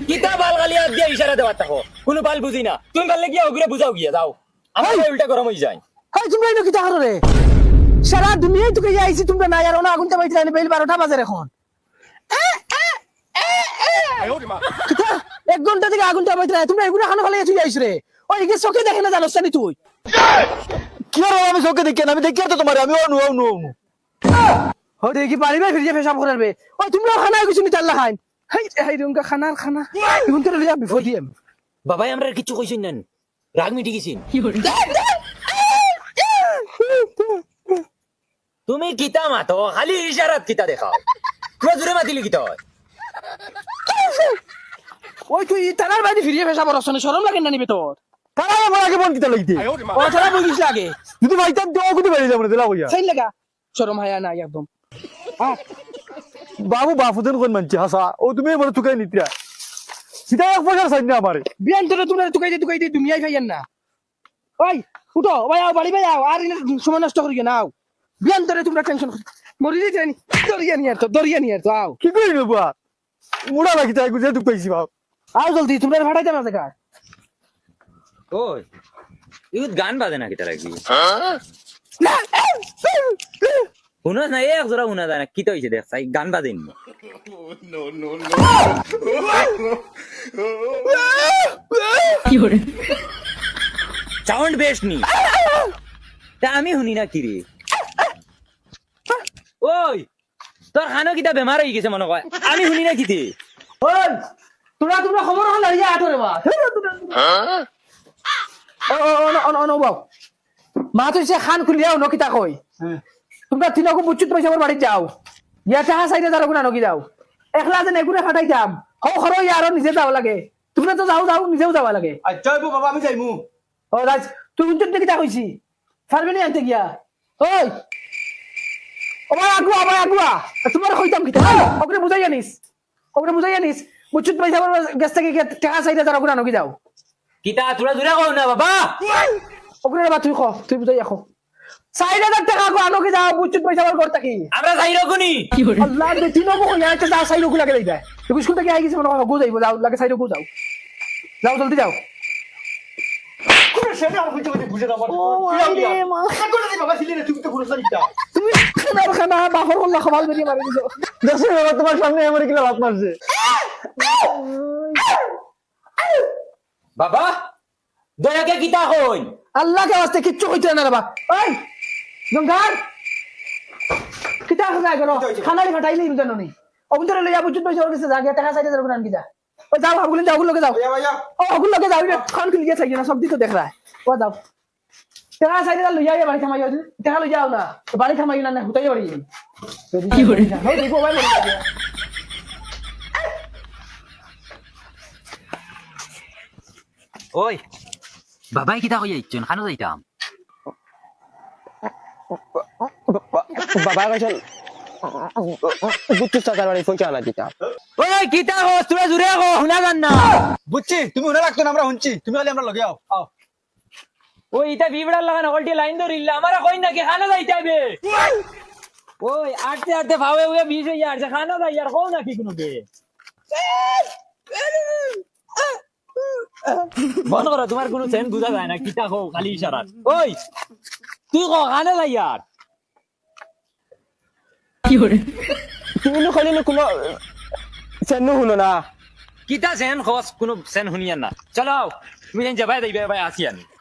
কিতা বাল গালি হাত দিয়ে ইশারা দেওয়া থাকো কোনো বাল বুঝি না তুমি পারলে গিয়া ওগুলো বুঝাও গিয়া যাও আমার উল্টা গরম হয়ে যায় হাই তোমরা এনো কিতা করো রে সারা দুনিয়ায় তোকে আইছি তোমরা না আর ওনা আগুনটা বাইতে আনি বেল 12টা বাজে এখন কিতা 1 ঘন্টা থেকে আগুনটা বাইতে তোমরা এগুলা খানা ফেলে তুই আইছ রে ওই কি চোখে দেখে না জানোস না তুই কি আর আমি চোখে দেখি না আমি দেখি তো তোমার আমি অনু অনু ও দেখি পারিবে ফিরে পেশাব করবে ওই তোমরা খানা কিছু নি তাল্লা খাইন হাই হাই রুমকা খানার খানা এখন তোর লিয়া বিপদ দিম বাবাই আমরা কিছু কইছেন না রাগ মিটি গেছেন তুমি কিতা মাতো খালি ইশারাত কিতা দেখাও তুই জোরে মাতিলি কিতা হয় ওই তুই তারার বাড়ি ফিরে পেশাব করছ না শরম লাগে না নিবে তোর তারা আমার আগে বন কিতা লইতে ও তারা বলিস লাগে যদি ভাইতাম তো কুদি বেরিয়ে যাব না দিলা কইয়া সেই লাগা শরম হায়া না একদম বাবু বাফুদেন কোন মানছি হাসা ও তুমি বলে তুকাই নিত্রা সিধা এক পয়সা সাইড না আমারে বিয়ান তোরা তোমরা তুকাইতে দুনিয়ায় ফাইয়ান না ওই উঠো ভাই আও বাড়ি ভাই আও আর ইনা সময় নষ্ট করি না আও বিয়ান তোরা তোমরা টেনশন মরি দিতে নি দরিয়া নিয়ে তো আও কি করি নেবো আর মুড়া লাগি তাই গুজে তুই পাইছি বাপ আও জলদি তোমরা ফাটাইতে না দেখা ওই ইউত গান বাজে না কিতা লাগি শুনস না এক জোড়া শুনা যায় না কিতা হইছে দেখ চাই গান বাজেন সাউন্ড বেস্ট নি তা আমি শুনি না কি রে ওই তোর খানো কিতা বেমার হয়ে গেছে মনে কয় আমি শুনি না কিতে ওই তোমরা খবর হল ইয়া আটরে বা ও বাউ মা তো সে খান খুলিয়াও নকিতা কই তোমরা তিনকু বুচ্চুত পয়সা আমার বাড়ি যাও ইয়া টাকা সাইডে যারা গুনা নকি যাও একলা যেন এগুনে ফাটাই যাম হো খরো ইয়ার নিজে যাও লাগে তোমরা তো যাও নিজেও যাওয়া লাগে আচ্ছা বাবা আমি যাইমু ও রাজ তুই বুচ্চুত কিতা কইছি পারবে নি আনতে গিয়া ওই আবার আগুয়া তোমার কইতাম কিতা ওকে বুঝাই জানিস বুচ্চুত পয়সা আমার গেছ থেকে টাকা সাইডে যারা গুনা নকি যাও কিতা তোরা জোরে কও না বাবা ওকে বাবা তুই বুঝাই রাখো 4000 টাকা কো আনো কি যাও বুচ্চুত পয়সা আমার ঘর থাকি আমরা যাই রকুনি আল্লাহ দে তিনো কো ইয়া একটা যাও সাইডো গুলা লাগে যাই তুই স্কুল থেকে আই গেছিস মনে গো যাইবো যাও লাগে সাইডো গো যাও জলদি যাও কোন সেটা আমি বুঝে দাও ও আরে মা করে দি বাবা ছিলে তুমি তো পুরো সাইডটা তুমি খানা বাহর করলা খবাল বেরিয়ে মারি দিছো দেখো বাবা তোমার সামনে আমার কি লাভ মারছে বাবা দয়াকে কিতা কই আল্লাহ কে ওয়াস্তে কিচ্ছু কইতে না বাবা ওই জঙ্গার কিতা খায় করো খানালি ফাটাইলি জানো নি অবন্তরে লইয়া বুঝুত পয়সা ওর কাছে জায়গা টাকা সাইডে যাও আনকি যা ও যাও আগুন লগে যাও ও আগুন লগে যাও খান খুলি গিয়ে চাইনা সব দিকে দেখ রা ও যাও টাকা সাইডে লইয়া বাড়ি থামাই যাও টাকা লই যাও না বাড়ি থামাই না হুতাই বাড়ি কি করে হই দেখো ভাই মরে যাবে ওই বাবাই কিতা কই আইছন খানো যাইতাম বাবা কাছে বুচ্চু চাচার বাড়ি পয়সা আলা দিতা ওই কিতা কও তোরা জোরে কও শুনা জান না বুঝছি তুমি ওরা লাগতো না আমরা শুনছি তুমি খালি আমরা লগে আও ওই ইটা বিবড়ার লাগানো অলটি লাইন ধরিল্লা আমারে কই না কি খানো যাইতাবে ওই আটতে আটতে ভাবে ওয়ে 20 হই আর খানো যাই আর কও না কি কোনো বে বন্ধ করো তোমার কোনো সেন্স বুঝা যায় না কিতা কও খালি ইশারাত ওই তুই কও খানো যাই আর তুমি নো খালি কোনো সেনু হুনো না কিতা সেন খস কোনো সেন শুনিয়া না চলো তুমি যাবাই যাইবে ভাই আসিয়ান